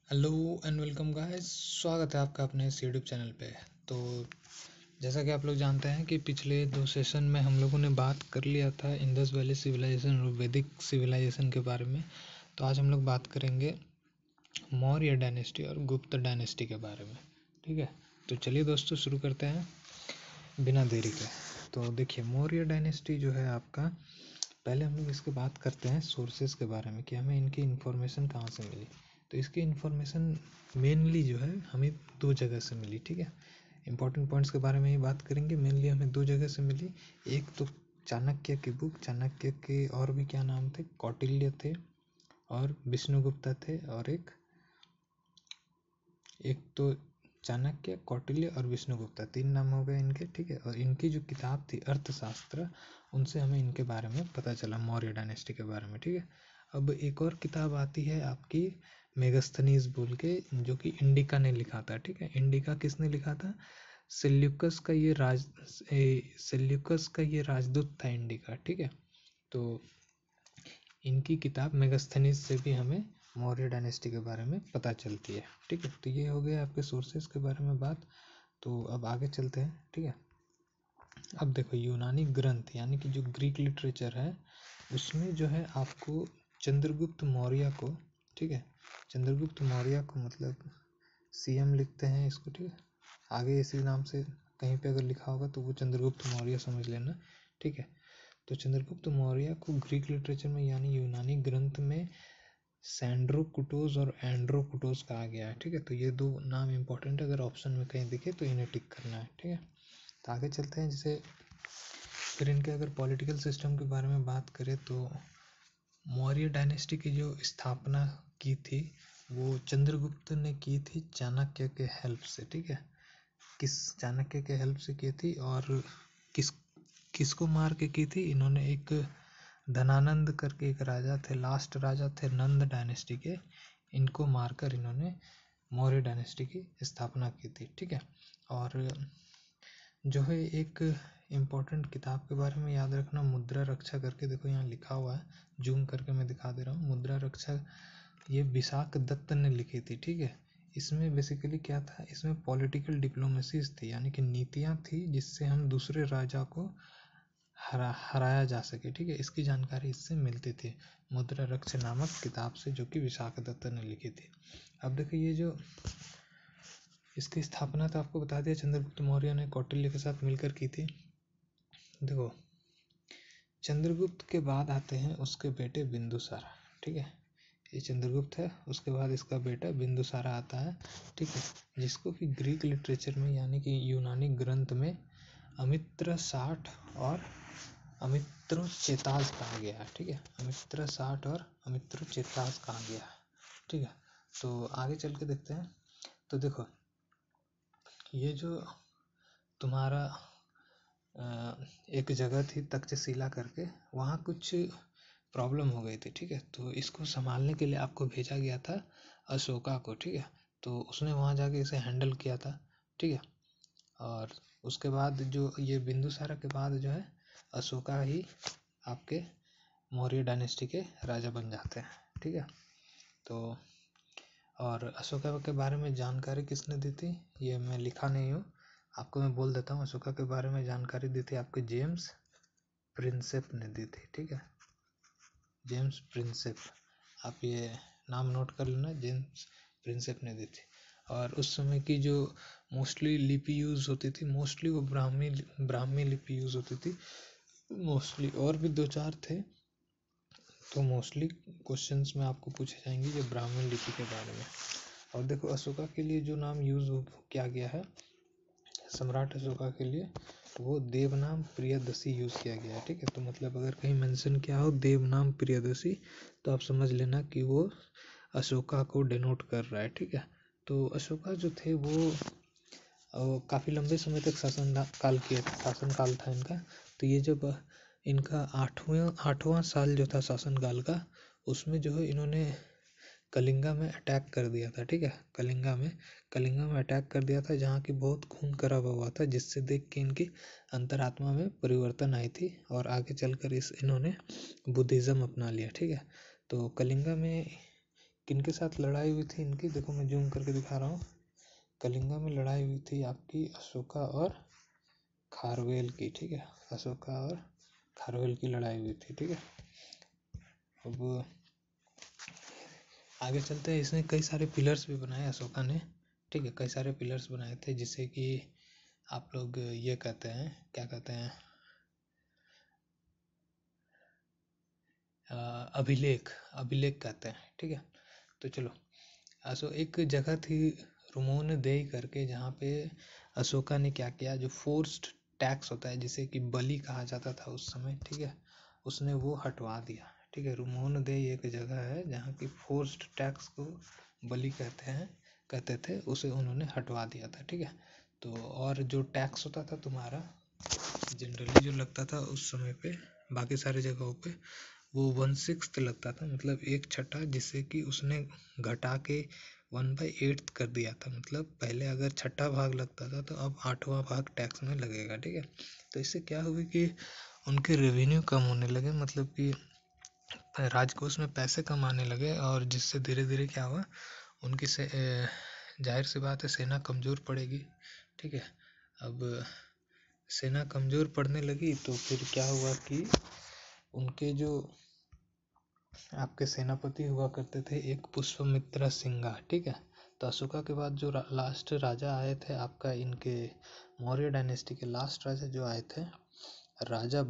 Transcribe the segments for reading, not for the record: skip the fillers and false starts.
Hello and welcome guys. स्वागत है आपका अपने इस यूट्यूब चैनल पे। तो जैसा कि आप लोग जानते हैं कि पिछले दो सेशन में हम लोगों ने बात कर लिया था इंडस वैली सिविलाइजेशन और वैदिक सिविलाइजेशन के बारे में। तो आज हम लोग बात करेंगे मौर्य डायनेस्टी और गुप्त डायनेस्टी के बारे में। ठीक है, तो चलिए दोस्तों शुरू करते हैं बिना देरी के। तो देखिए, मौर्य डायनेस्टी जो है आपका, पहले हम लोग इसके बात करते हैं सोर्सेज के बारे में कि हमें इनकी इन्फॉर्मेशन कहाँ से मिली। तो इसकी इन्फॉर्मेशन मेनली जो है हमें दो जगह से मिली। ठीक है, इंपॉर्टेंट पॉइंट्स के बारे में ही बात करेंगे। मेनली हमें दो जगह से मिली। एक तो चाणक्य की बुक, चाणक्य के और भी क्या नाम थे, कौटिल्य थे और विष्णुगुप्ता थे, और एक तो चाणक्य, कौटिल्य और विष्णुगुप्ता, तीन नाम हो गए इनके। ठीक है, और इनकी जो किताब थी अर्थशास्त्र, उनसे हमें इनके बारे में पता चला, मौर्य डायनेस्टी के बारे में। ठीक है, अब एक और किताब आती है आपकी मेगस्थनीज बोल के, जो कि इंडिका ने लिखा था। ठीक है, इंडिका किसने लिखा था? सेल्यूकस का ये राजदूत था इंडिका। ठीक है, तो इनकी किताब मेगस्थनीज से भी हमें मौर्य डायनेस्टी के बारे में पता चलती है। ठीक है, तो ये हो गया आपके सोर्सेज के बारे में बात। तो अब आगे चलते हैं। ठीक है, अब देखो, यूनानी ग्रंथ यानी कि जो ग्रीक लिटरेचर है, उसमें जो है आपको चंद्रगुप्त मौर्य को, ठीक है, चंद्रगुप्त मौर्य को मतलब सीएम लिखते हैं इसको। ठीक है, आगे इसी नाम से कहीं पे अगर लिखा होगा तो वो चंद्रगुप्त मौर्य समझ लेना। ठीक है, तो चंद्रगुप्त मौर्य को ग्रीक लिटरेचर में यानी यूनानी ग्रंथ में सैंड्रोकुटोस और एंड्रोकुटोस कहा गया है। ठीक है, तो ये दो नाम इंपॉर्टेंट है, अगर ऑप्शन में कहीं दिखे तो इन्हें टिक करना है। ठीक है, तो आगे चलते हैं। जैसे फिर इनके अगर पॉलिटिकल सिस्टम के बारे में बात करें तो मौर्य डायनेस्टी की जो स्थापना की थी वो चंद्रगुप्त ने की थी चाणक्य के हेल्प से। ठीक है, किस चाणक्य के हेल्प से की थी और किस किसको मार के की थी? इन्होंने एक धनानंद करके एक राजा थे, लास्ट राजा थे नंद डायनेस्टी के, इनको मारकर इन्होंने मौर्य डायनेस्टी की स्थापना की थी। ठीक है, और जो है एक इम्पोर्टेंट किताब के बारे में याद रखना, मुद्रा रक्षा करके, देखो यहाँ लिखा हुआ है, जूम करके मैं दिखा दे रहा हूँ। मुद्रा रक्षा ये विशाख दत्त ने लिखी थी। ठीक है, इसमें बेसिकली क्या था, इसमें पॉलिटिकल डिप्लोमेसीज थी, यानी कि नीतियाँ थी जिससे हम दूसरे राजा को हराया जा सके। ठीक है, इसकी जानकारी इससे मिलती थी मुद्रा रक्ष नामक किताब से, जो कि विशाख दत्त ने लिखी थी। अब देखो, ये जो इसकी स्थापना तो आपको बता दिया चंद्रगुप्त मौर्य ने कौटिल्य के साथ मिलकर की थी। देखो, चंद्रगुप्त के बाद आते हैं उसके बेटे बिंदुसार। ठीक है, ये चंद्रगुप्त है, उसके बाद इसका बेटा बिंदुसार आता है। ठीक है, जिसको कि ग्रीक लिटरेचर में यानी कि यूनानी ग्रंथ में अमित्र साठ और अमित्रोचेताज कहा गया है। ठीक है, अमित्र साठ और अमित्रोचेताज कहा गया है। ठीक है, तो आगे चल के देखते हैं। तो देखो, ये जो तुम्हारा एक जगह थी तक्षशिला करके, वहाँ कुछ प्रॉब्लम हो गई थी। ठीक है, तो इसको संभालने के लिए आपको भेजा गया था अशोका को। ठीक है, तो उसने वहाँ जाके इसे हैंडल किया था। ठीक है, और उसके बाद जो ये बिंदुसारा के बाद जो है अशोका ही आपके मौर्य डायनेस्टी के राजा बन जाते हैं। ठीक है, तो और अशोका के बारे में जानकारी किसने दी थी, ये मैं लिखा नहीं हूँ, आपको मैं बोल देता हूँ। अशोका के बारे में जानकारी दी थी आपके जेम्स प्रिंसेप ने दी थी। ठीक है, जेम्स प्रिंसेप, आप ये नाम नोट कर लेना, जेम्स प्रिंसेप ने दी थी। और उस समय की जो मोस्टली लिपि यूज़ होती थी, मोस्टली वो ब्राह्मी लिपि यूज़ होती थी मोस्टली, और भी दो चार थे, तो मोस्टली क्वेश्चंस में आपको पूछे जाएंगे जो ब्राह्मण लिपि के बारे में। और देखो, अशोका के लिए जो नाम यूज़ किया गया है, सम्राट अशोका के लिए, वो देवनाम प्रियदर्शी यूज़ किया गया है। ठीक है, तो मतलब अगर कहीं मेंशन किया हो देवनाम प्रियदर्शी, तो आप समझ लेना कि वो अशोका को डिनोट कर रहा है। ठीक है, तो अशोका जो थे वो काफ़ी लंबे समय तक शासन काल था इनका। तो ये जब इनका आठवां साल जो था शासन काल का, उसमें जो है इन्होंने कलिंगा में अटैक कर दिया था। ठीक है, कलिंगा में अटैक कर दिया था, जहाँ की बहुत खून खराबा हुआ था, जिससे देख के इनकी अंतरात्मा में परिवर्तन आई थी और आगे चलकर इन्होंने बुद्धिज़्म अपना लिया। ठीक है, तो कलिंगा में किनके साथ लड़ाई हुई थी इनकी, देखो मैं जूम करके दिखा रहा हूँ। कलिंगा में लड़ाई हुई थी आपकी अशोका और खारवेल की, ठीक है, अशोका और खारवेल की लड़ाई हुई थी, ठीक है। अब आगे चलते हैं। इसने कई सारे पिलर्स भी बनाए अशोका ने, ठीक है, कई सारे पिलर्स बनाए थे जिसे कि आप लोग ये कहते हैं, क्या कहते हैं, अभिलेख, अभिलेख कहते हैं, ठीक है। तो चलो, एक जगह थी रुमोन देई करके, जहाँ पे अशोका ने क्या किया, जो फोर्स्ड टैक्स होता है जिसे कि बलि कहा जाता था उस समय, ठीक है, उसने वो हटवा दिया, ठीक है। रुमोन देई एक जगह है जहाँ की फोर्स्ड टैक्स को बलि कहते थे, उसे उन्होंने हटवा दिया था, ठीक है। तो और जो टैक्स होता था तुम्हारा जनरली जो लगता था उस समय पे बाकी सारी जगहों पे, वो 1/6 लगता था, मतलब 1/6, जिससे कि उसने घटा के 1/8 कर दिया था। मतलब पहले अगर 6ठा भाग लगता था तो अब 8वां भाग टैक्स में लगेगा, ठीक है। तो इससे क्या हुआ कि उनके रेवेन्यू कम होने लगे, मतलब कि राजकोष में पैसे कम आने लगे, और जिससे धीरे धीरे क्या हुआ, उनकी जाहिर सी बात है सेना कमज़ोर पड़ेगी, ठीक है। अब सेना कमज़ोर पड़ने लगी तो फिर क्या हुआ कि उनके जो आपके सेनापति हुआ करते थे एक पुष्पमित्र सिंघा, ठीक है। तो अशोका के बाद जो लास्ट राजा आए थे आपका, इनके मौर्य डायनेस्टी के लास्ट राजा जो आए थे, राजा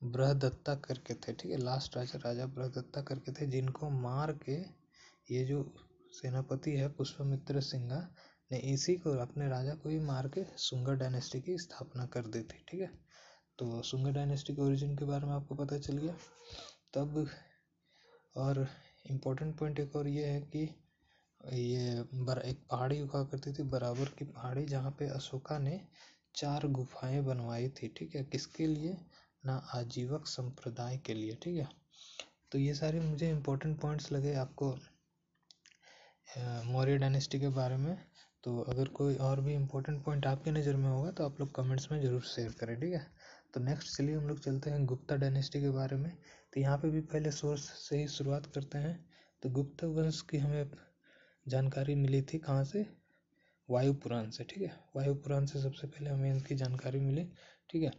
बृहदत्ता करके थे, ठीक है। लास्ट राजा बृहदत्ता करके थे, जिनको मार के ये जो सेनापति है पुष्पमित्र सिंघा ने इसी को, अपने राजा को ही मार के सुंगा डायनेस्टी की स्थापना कर दी थी, ठीक है। तो सुंगा डायनेस्टी के ओरिजिन के बारे में आपको पता चल गया। तब और इम्पोर्टेंट पॉइंट एक और ये है कि ये एक पहाड़ी हुआ करती थी, बराबर की पहाड़ी, जहाँ पे अशोका ने 4 गुफाएं बनवाई थी, ठीक है। किसके लिए, ना आजीवक संप्रदाय के लिए, ठीक है। तो ये सारे मुझे इम्पोर्टेंट पॉइंट्स लगे आपको मौर्य डायनेस्टी के बारे में। तो अगर कोई और भी इम्पोर्टेंट पॉइंट आपके नज़र में होगा तो आप लोग कमेंट्स में ज़रूर शेयर करें, ठीक है। तो नेक्स्ट चलिए हम लोग चलते हैं गुप्ता डायनेस्टी के बारे में। तो यहाँ पे भी पहले सोर्स से ही शुरुआत करते हैं। तो गुप्त वंश की हमें जानकारी मिली थी कहाँ से, वायु पुराण से, ठीक है। वायु पुराण से सबसे पहले हमें इनकी जानकारी मिली, ठीक है।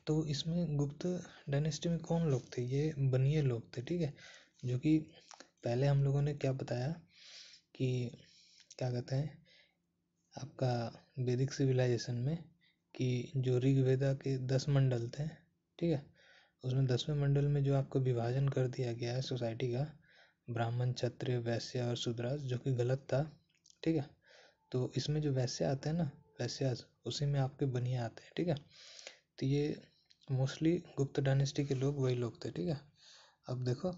तो इसमें गुप्त डायनेस्टी में कौन लोग थे, ये बनिए लोग थे, ठीक है। जो कि पहले हम लोगों ने क्या बताया कि क्या कहते हैं आपका वैदिक सिविलाइजेशन में, कि जो ऋग्वेदा के 10 मंडल थे, ठीक है, उसमें 10वें मंडल में जो आपको विभाजन कर दिया गया है सोसाइटी का, ब्राह्मण, क्षत्रिय, वैश्य और शूद्रास, जो कि गलत था, ठीक है। तो इसमें जो वैश्य आते हैं ना, वैश्यास, उसी में आपके बनिए आते हैं, ठीक है। तो ये मोस्टली गुप्त डायनेस्टी के लोग वही लोग थे, ठीक है। अब देखो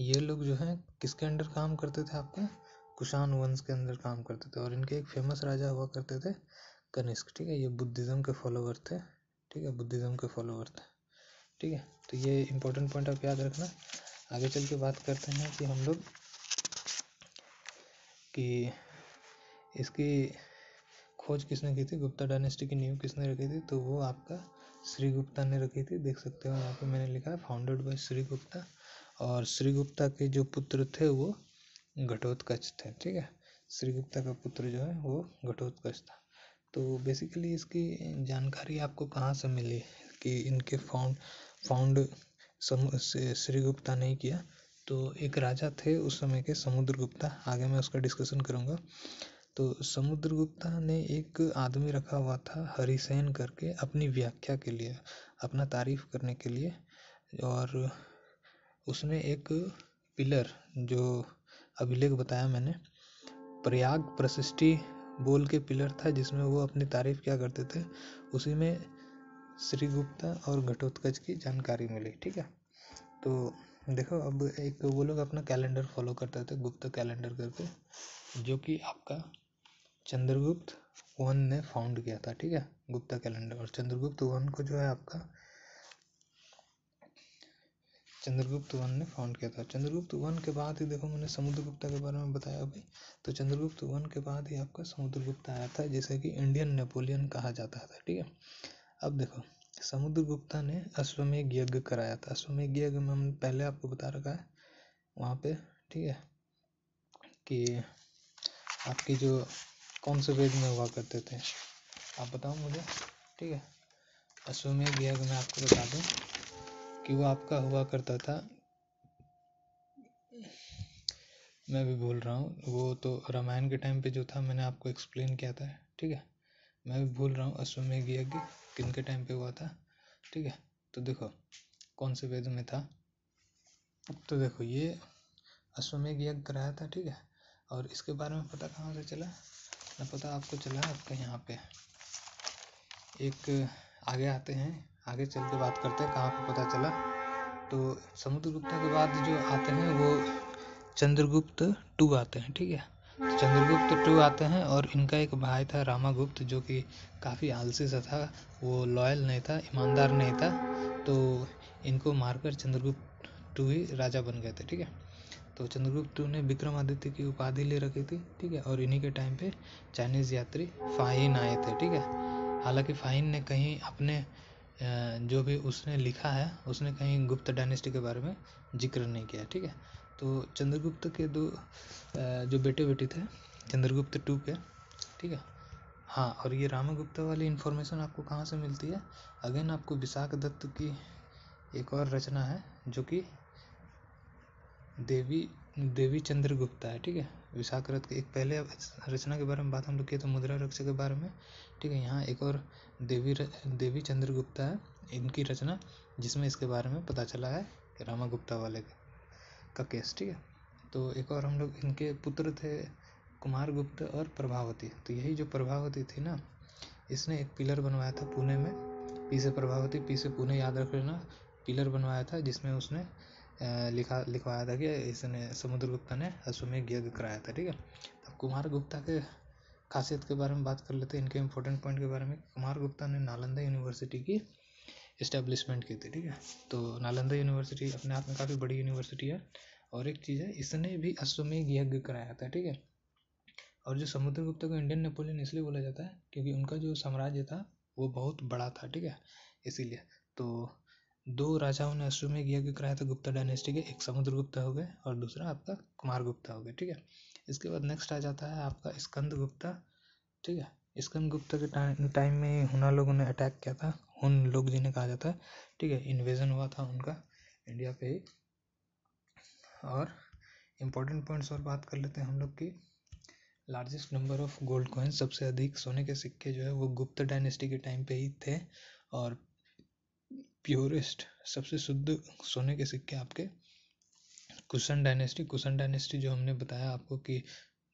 ये लोग जो हैं किसके अंडर काम करते थे, आपके कुषाण वंश के अंदर काम करते थे, और इनके एक फेमस राजा हुआ करते थे कनिष्क, ठीक है। ये बुद्धिज़्म के फॉलोवर थे, ठीक है, बुद्धिज़्म के फॉलोवर थे, ठीक है। तो ये इंपॉर्टेंट पॉइंट आप याद रखना। आगे चल के बात करते हैं कि हम लोग कि इसकी खोज किसने की थी, गुप्ता डायनेस्टी की नींव किसने रखी थी, तो वो आपका श्रीगुप्ता ने रखी थी। देख सकते हो यहाँ पे मैंने लिखा है फाउंडेड बाय श्रीगुप्ता, और श्रीगुप्ता के जो पुत्र थे वो घटोत्कच थे, ठीक है। श्रीगुप्ता का पुत्र जो है वो घटोत्कच था। तो बेसिकली इसकी जानकारी आपको कहाँ से मिली कि इनके फाउंड श्रीगुप्ता ने किया, तो एक राजा थे उस समय के समुद्रगुप्ता, आगे मैं उसका डिस्कशन करूँगा। तो समुद्रगुप्ता ने एक आदमी रखा हुआ था हरिसेन करके, अपनी व्याख्या के लिए, अपना तारीफ करने के लिए, और उसने एक पिलर, जो अभिलेख बताया मैंने, प्रयाग प्रशिष्टि बोल के पिलर था, जिसमें वो अपनी तारीफ क्या करते थे, उसी में श्रीगुप्ता और घटोत्कच की जानकारी मिली, ठीक है। तो देखो अब एक वो लोग अपना कैलेंडर फॉलो करते थे, गुप्त कैलेंडर करके, जो कि आपका चंद्रगुप्त वन ने फाउंड किया था, ठीक है, गुप्ता कैलेंडर। और चंद्रगुप्त वन को जो है आपका चंद्रगुप्त वन ने फाउंड किया था। चंद्रगुप्त वन के बाद ही देखो मैंने समुद्रगुप्ता के बारे में बताया अभी, तो चंद्रगुप्त वन के बाद ही आपका समुद्रगुप्त आया था, जिसे कि इंडियन नेपोलियन कहा जाता था, ठीक है। अब देखो समुद्रगुप्ता ने अश्वमेध यज्ञ कराया था। अश्वमेध यज्ञ में हम पहले आपको बता रखा है वहाँ पे, ठीक है, कि आपकी जो कौन से वेद में हुआ करते थे, आप बताओ मुझे, ठीक है। अश्वमेध यज्ञ मैं आपको बता दूं कि वो आपका हुआ करता था, मैं भी भूल रहा हूँ, वो तो रामायण के टाइम पे जो था मैंने आपको एक्सप्लेन किया था, ठीक है। मैं भी भूल रहा हूँ अश्वमेध यज्ञ किन के टाइम पे हुआ था, ठीक है। तो देखो कौन से वेद में था, तो देखो ये अश्वमेध यज्ञ कराया था, ठीक है। और इसके बारे में पता कहाँ से चला ना, पता आपको चला आपका यहाँ पे एक, आगे आते हैं, आगे चल के बात करते हैं कहाँ पे पता चला। तो समुद्रगुप्त के बाद जो आते हैं वो चंद्रगुप्त टू आते हैं, ठीक है। तो चंद्रगुप्त टू आते हैं और इनका एक भाई था रामागुप्त, जो कि काफ़ी आलसी सा था, वो लॉयल नहीं था, ईमानदार नहीं था, तो इनको मारकर चंद्रगुप्त टू ही राजा बन गए थे, ठीक है। तो चंद्रगुप्त टू ने विक्रमादित्य की उपाधि ले रखी थी, ठीक है। और इन्हीं के टाइम पे चाइनीज़ यात्री फाहिन आए थे, ठीक है। हालांकि फाहिन ने कहीं अपने जो भी उसने लिखा है उसने कहीं गुप्त डायनेस्टी के बारे में जिक्र नहीं किया, ठीक है। तो चंद्रगुप्त के दो जो बेटे बेटी थे चंद्रगुप्त टू के, ठीक है। हाँ, और ये रामगुप्त वाली इन्फॉर्मेशन आपको कहाँ से मिलती है, अगेन आपको विशाख दत्त की एक और रचना है जो कि देवी चंद्रगुप्ता है, ठीक है। विशाख दत्त की एक पहले रचना के बारे में बात हम लोग किए तो मुद्रा रक्षक के बारे में, ठीक है। यहाँ एक और देवी चंद्रगुप्ता है इनकी रचना, जिसमें इसके बारे में पता चला है कि रामागुप्ता वाले का केस, ठीक है। तो एक और हम लोग इनके पुत्र थे कुमारगुप्त और प्रभावती। तो यही जो प्रभावती थी ना, इसने एक पिलर बनवाया था पुणे में, पी से प्रभावती पी से पुणे याद रख लेना, पिलर बनवाया था जिसमें उसने लिखवाया था कि इसने समुद्रगुप्ता ने अश्वमेध यज्ञ कराया था, ठीक है। अब कुमारगुप्ता के खासियत के बारे में बात कर लेते हैं, इनके इंपॉर्टेंट पॉइंट के बारे में। कुमारगुप्ता ने नालंदा यूनिवर्सिटी की इस्टेब्लिशमेंट की थी, ठीक है। तो नालंदा यूनिवर्सिटी अपने आप में काफ़ी बड़ी यूनिवर्सिटी है। और एक चीज़ है, इसने भी अश्वमेध यज्ञ कराया था, ठीक है। और जो समुद्रगुप्त को इंडियन नेपोलियन इसलिए बोला जाता है क्योंकि उनका जो साम्राज्य था वो बहुत बड़ा था, ठीक है, इसीलिए। तो दो राजाओं ने अश्वमेध यज्ञ कराया था गुप्ता डायनेस्टी के, एक समुद्रगुप्त हो गए और दूसरा आपका कुमारगुप्ता हो गए, ठीक है। इसके बाद नेक्स्ट आ जाता है आपका स्कंदगुप्ता, ठीक है। स्कंदगुप्ता के टाइम में हुना लोगों ने अटैक किया था, हुन लोग जिन्हें कहा जाता है, ठीक है। इन्वेजन हुआ था उनका इंडिया पे ही। और इम्पोर्टेंट पॉइंट्स और बात कर लेते हैं हम लोग की। Largest number of gold coin, सबसे अधिक सोने के सिक्के जो है वो गुप्त डायनेस्टी के टाइम पे ही थे। और प्योरेस्ट सबसे शुद्ध सोने के सिक्के आपके कुशन डायनेस्टी जो हमने बताया आपको कि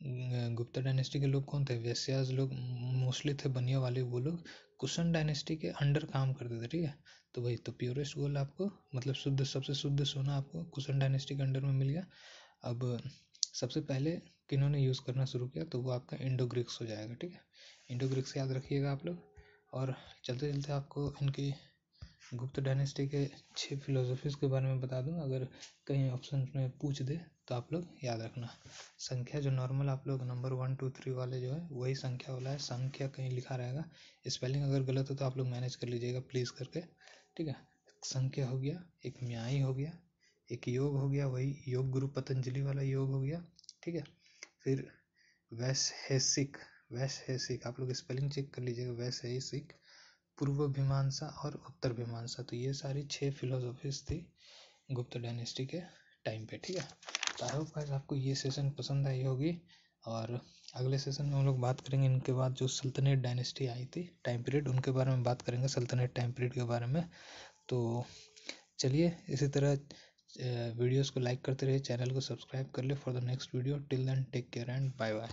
गुप्ता डायनेस्टी के लोग कौन थे, वैश्यास लोग मोस्टली थे, बनिया वाले वो लोग कुशन डायनेस्टी के अंडर काम करते थे, ठीक है। तो वही तो प्योरेस्ट गोल्ड आपको मतलब शुद्ध सबसे शुद्ध सोना आपको कुशन डायनेस्टी के अंडर में मिल गया। अब सबसे पहले किन्होंने यूज़ करना शुरू किया तो वो आपका इंडो ग्रीक्स हो जाएगा, ठीक है। इंडो ग्रीक्स याद रखिएगा आप लोग। और चलते चलते आपको इनकी गुप्त डायनेस्टी के 6 फिलोसफीज़ के बारे में बता दूं, अगर कहीं ऑप्शन में पूछ दे तो आप लोग याद रखना। संख्या जो नॉर्मल आप लोग नंबर 1 2 3 वाले जो है वही संख्या वाला है, संख्या कहीं लिखा रहेगा, स्पेलिंग अगर गलत हो तो आप लोग मैनेज कर लीजिएगा प्लीज़ करके, ठीक है। संख्या हो गया, एक न्यायी हो गया, एक योग हो गया, वही योग गुरु पतंजलि वाला योग हो गया, ठीक है। फिर वैशेषिक आप लोग स्पेलिंग चेक कर लीजिएगा, वैशेषिक, पूर्व मीमांसा और उत्तर मीमांसा। तो ये सारी 6 फिलोसफीज थी गुप्त डायनेस्टी के टाइम पे, ठीक है। तो आई होप गाइस आपको ये सेशन पसंद आई होगी। और अगले सेशन में हम लोग बात करेंगे इनके बाद जो सल्तनत डायनेस्टी आई थी टाइम पीरियड, उनके बारे में बात करेंगे, सल्तनत टाइम पीरियड के बारे में। तो चलिए इसी तरह वीडियोस को लाइक करते रहिए, चैनल को सब्सक्राइब कर ले for the next video. Till then take care and bye bye.